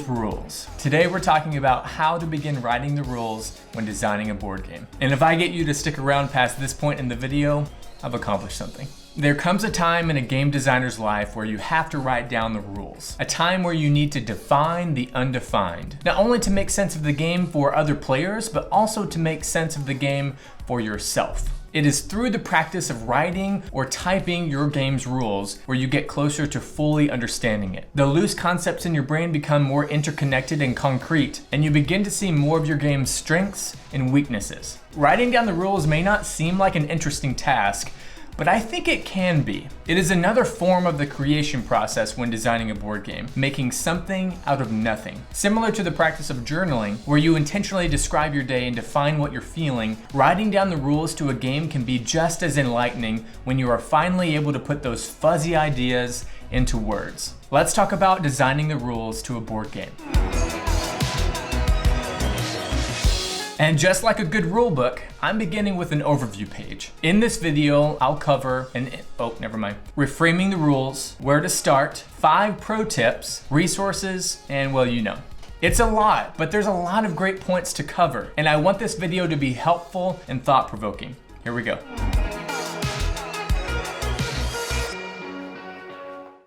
Rules. Today we're talking about how to begin writing the rules when designing a board game. And if I get you to stick around past this point in the video, I've accomplished something. There comes a time in a game designer's life where you have to write down the rules. A time where you need to define the undefined. Not only to make sense of the game for other players, but also to make sense of the game for yourself. It is through the practice of writing or typing your game's rules where you get closer to fully understanding it. The loose concepts in your brain become more interconnected and concrete, and you begin to see more of your game's strengths and weaknesses. Writing down the rules may not seem like an interesting task, but I think it can be. It is another form of the creation process when designing a board game, making something out of nothing. Similar to the practice of journaling, where you intentionally describe your day and define what you're feeling, writing down the rules to a game can be just as enlightening when you are finally able to put those fuzzy ideas into words. Let's talk about designing the rules to a board game. And just like a good rule book, I'm beginning with an overview page. In this video, I'll cover reframing the rules, where to start, 5 pro tips, resources, and well, you know. It's a lot, but there's a lot of great points to cover, and I want this video to be helpful and thought-provoking. Here we go.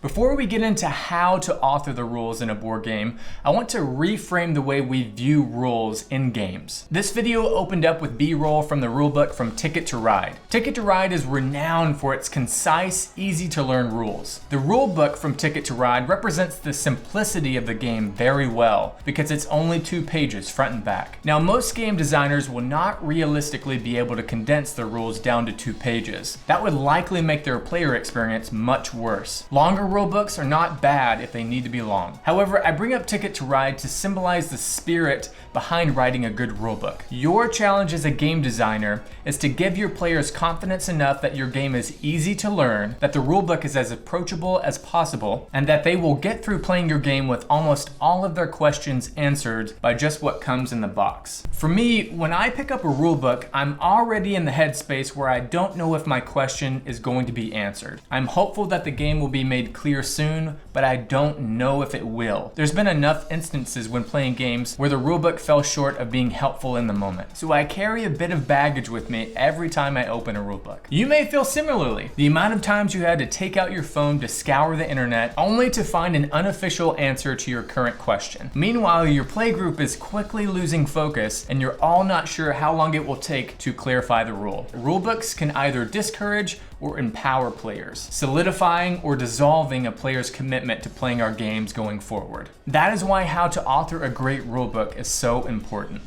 Before we get into how to author the rules in a board game, I want to reframe the way we view rules in games. This video opened up with B-roll from the rulebook from Ticket to Ride. Ticket to Ride is renowned for its concise, easy to learn rules. The rulebook from Ticket to Ride represents the simplicity of the game very well because it's only 2 pages front and back. Now, most game designers will not realistically be able to condense the rules down to 2 pages. That would likely make their player experience much worse. Longer rulebooks are not bad if they need to be long. However, I bring up Ticket to Ride to symbolize the spirit behind writing a good rulebook. Your challenge as a game designer is to give your players confidence enough that your game is easy to learn, that the rulebook is as approachable as possible, and that they will get through playing your game with almost all of their questions answered by just what comes in the box. For me, when I pick up a rulebook, I'm already in the headspace where I don't know if my question is going to be answered. I'm hopeful that the game will be made clear soon, but I don't know if it will. There's been enough instances when playing games where the rulebook fell short of being helpful in the moment. So I carry a bit of baggage with me every time I open a rulebook. You may feel similarly. The amount of times you had to take out your phone to scour the internet only to find an unofficial answer to your current question. Meanwhile, your playgroup is quickly losing focus and you're all not sure how long it will take to clarify the rule. Rulebooks can either discourage or empower players, solidifying or dissolving a player's commitment to playing our games going forward. That is why how to author a great rulebook is so important.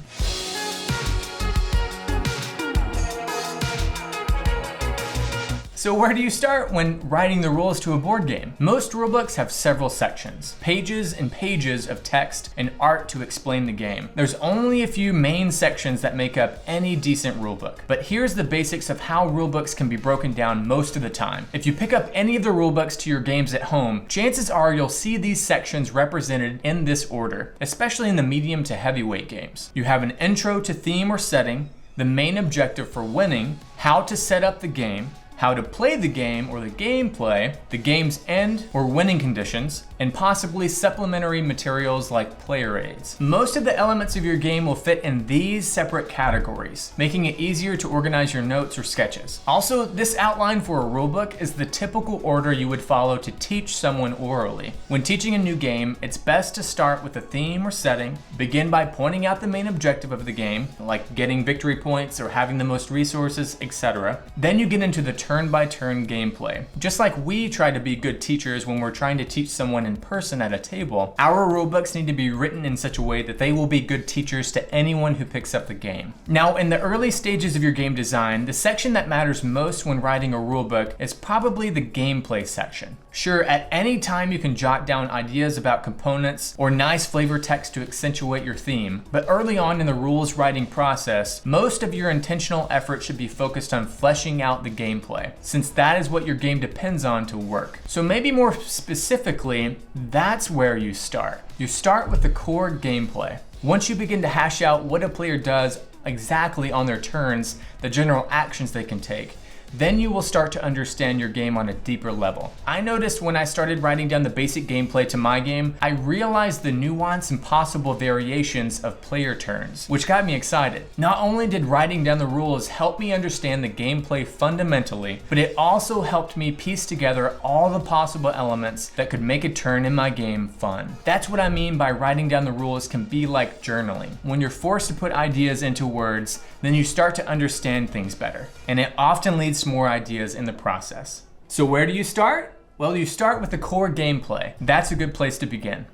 So where do you start when writing the rules to a board game? Most rulebooks have several sections, pages and pages of text and art to explain the game. There's only a few main sections that make up any decent rulebook. But here's the basics of how rulebooks can be broken down most of the time. If you pick up any of the rulebooks to your games at home, chances are you'll see these sections represented in this order, especially in the medium to heavyweight games. You have an intro to theme or setting, the main objective for winning, how to set up the game, how to play the game or the gameplay, the game's end or winning conditions, and possibly supplementary materials like player aids. Most of the elements of your game will fit in these separate categories, making it easier to organize your notes or sketches. Also, this outline for a rulebook is the typical order you would follow to teach someone orally. When teaching a new game, it's best to start with a theme or setting, begin by pointing out the main objective of the game, like getting victory points or having the most resources, etc. Then you get into the turn-by-turn gameplay. Just like we try to be good teachers when we're trying to teach someone in person at a table, our rulebooks need to be written in such a way that they will be good teachers to anyone who picks up the game. Now, in the early stages of your game design, the section that matters most when writing a rulebook is probably the gameplay section. Sure, at any time you can jot down ideas about components or nice flavor text to accentuate your theme, but early on in the rules writing process, most of your intentional effort should be focused on fleshing out the gameplay, since that is what your game depends on to work. So maybe more specifically, that's where you start. You start with the core gameplay. Once you begin to hash out what a player does exactly on their turns, the general actions they can take, then you will start to understand your game on a deeper level. I noticed when I started writing down the basic gameplay to my game, I realized the nuance and possible variations of player turns, which got me excited. Not only did writing down the rules help me understand the gameplay fundamentally, but it also helped me piece together all the possible elements that could make a turn in my game fun. That's what I mean by writing down the rules can be like journaling. When you're forced to put ideas into words, then you start to understand things better, and it often leads to more ideas in the process. So where do you start? Well, you start with the core gameplay. That's a good place to begin.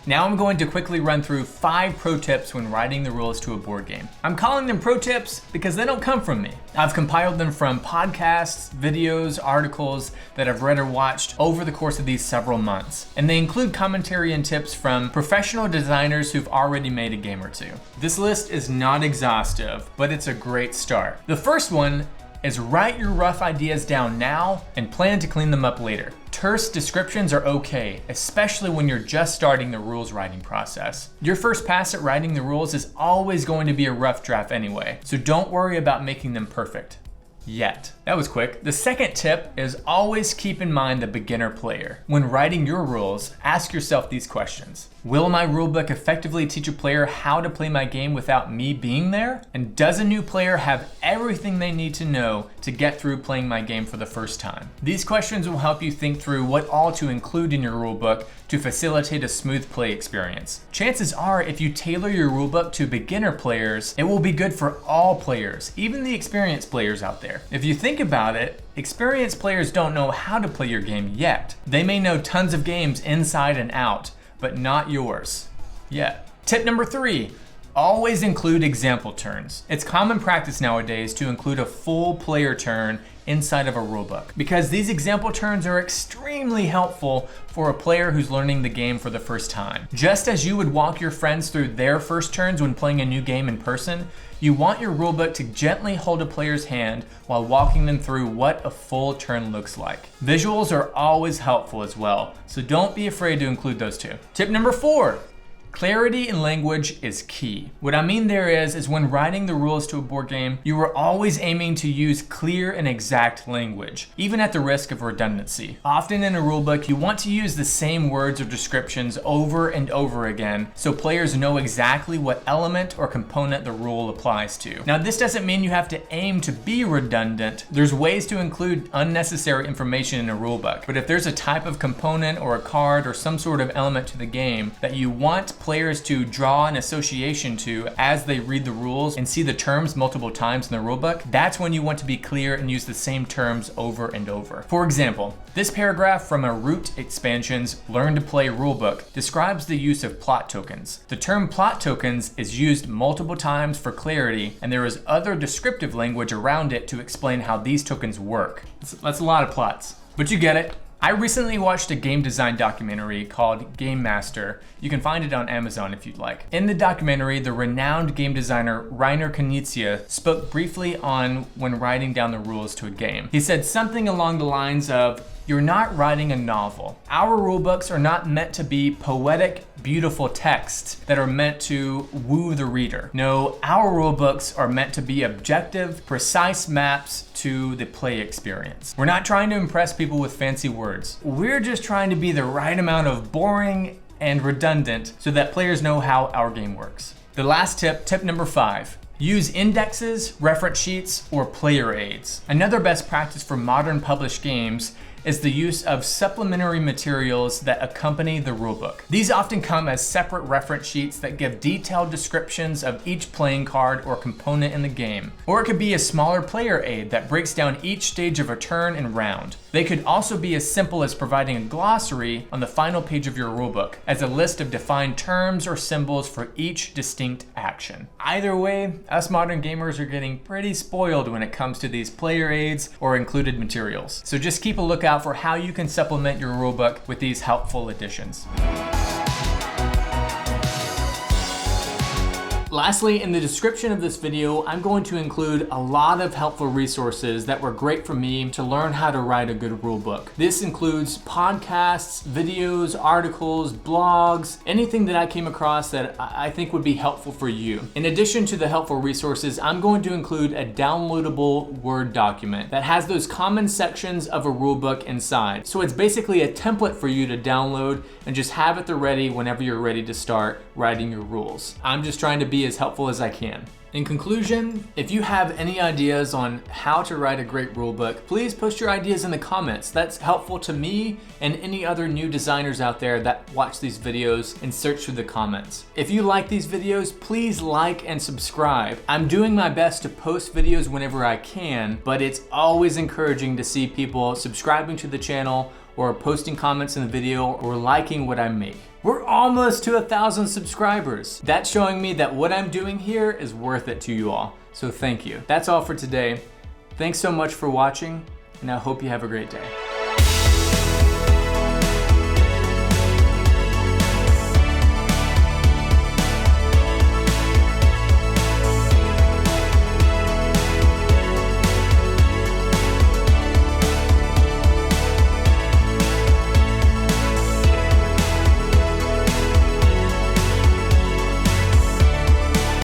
Now I'm going to quickly run through 5 pro tips when writing the rules to a board game. I'm calling them pro tips because they don't come from me. I've compiled them from podcasts, videos, articles that I've read or watched over the course of these several months. And they include commentary and tips from professional designers who've already made a game or two. This list is not exhaustive, but it's a great start. The first one is write your rough ideas down now and plan to clean them up later. Terse descriptions are okay, especially when you're just starting the rules writing process. Your first pass at writing the rules is always going to be a rough draft anyway, so don't worry about making them perfect. Yet. That was quick. The second tip is always keep in mind the beginner player. When writing your rules, ask yourself these questions. Will my rulebook effectively teach a player how to play my game without me being there? And does a new player have everything they need to know to get through playing my game for the first time? These questions will help you think through what all to include in your rulebook to facilitate a smooth play experience. Chances are, if you tailor your rulebook to beginner players, it will be good for all players, even the experienced players out there. If you think about it, experienced players don't know how to play your game yet. They may know tons of games inside and out, but not yours yet. Tip number 3, always include example turns. It's common practice nowadays to include a full player turn inside of a rulebook because these example turns are extremely helpful for a player who's learning the game for the first time. Just as you would walk your friends through their first turns when playing a new game in person, you want your rulebook to gently hold a player's hand while walking them through what a full turn looks like. Visuals are always helpful as well, so don't be afraid to include those too. Tip number 4, clarity in language is key. What I mean there is when writing the rules to a board game, you are always aiming to use clear and exact language, even at the risk of redundancy. Often in a rulebook, you want to use the same words or descriptions over and over again so players know exactly what element or component the rule applies to. Now, this doesn't mean you have to aim to be redundant. There's ways to include unnecessary information in a rulebook, but if there's a type of component or a card or some sort of element to the game that you want players to draw an association to as they read the rules and see the terms multiple times in the rulebook, that's when you want to be clear and use the same terms over and over. For example, this paragraph from a Root expansion's Learn to Play rulebook describes the use of plot tokens. The term plot tokens is used multiple times for clarity, and there is other descriptive language around it to explain how these tokens work. That's a lot of plots, but you get it. I recently watched a game design documentary called Game Master. You can find it on Amazon if you'd like. In the documentary, the renowned game designer Reiner Knizia spoke briefly on when writing down the rules to a game. He said something along the lines of, "You're not writing a novel. Our rulebooks are not meant to be poetic, beautiful texts that are meant to woo the reader. No, our rulebooks are meant to be objective, precise maps to the play experience. We're not trying to impress people with fancy words. We're just trying to be the right amount of boring and redundant so that players know how our game works." The last tip, tip number 5. Use indexes, reference sheets, or player aids. Another best practice for modern published games is the use of supplementary materials that accompany the rulebook. These often come as separate reference sheets that give detailed descriptions of each playing card or component in the game. Or it could be a smaller player aid that breaks down each stage of a turn and round. They could also be as simple as providing a glossary on the final page of your rulebook as a list of defined terms or symbols for each distinct action. Either way, us modern gamers are getting pretty spoiled when it comes to these player aids or included materials. So just keep a lookout for how you can supplement your rulebook with these helpful additions. Lastly, in the description of this video, I'm going to include a lot of helpful resources that were great for me to learn how to write a good rulebook. This includes podcasts, videos, articles, blogs, anything that I came across that I think would be helpful for you. In addition to the helpful resources, I'm going to include a downloadable Word document that has those common sections of a rulebook inside. So it's basically a template for you to download and just have at the ready whenever you're ready to start writing your rules. I'm just trying to be as helpful as I can. In conclusion, if you have any ideas on how to write a great rulebook, please post your ideas in the comments. That's helpful to me and any other new designers out there that watch these videos and search through the comments. If you like these videos, please like and subscribe. I'm doing my best to post videos whenever I can, but it's always encouraging to see people subscribing to the channel or posting comments in the video or liking what I make. We're almost to 1,000 subscribers. That's showing me that what I'm doing here is worth it to you all. So thank you. That's all for today. Thanks so much for watching, and I hope you have a great day.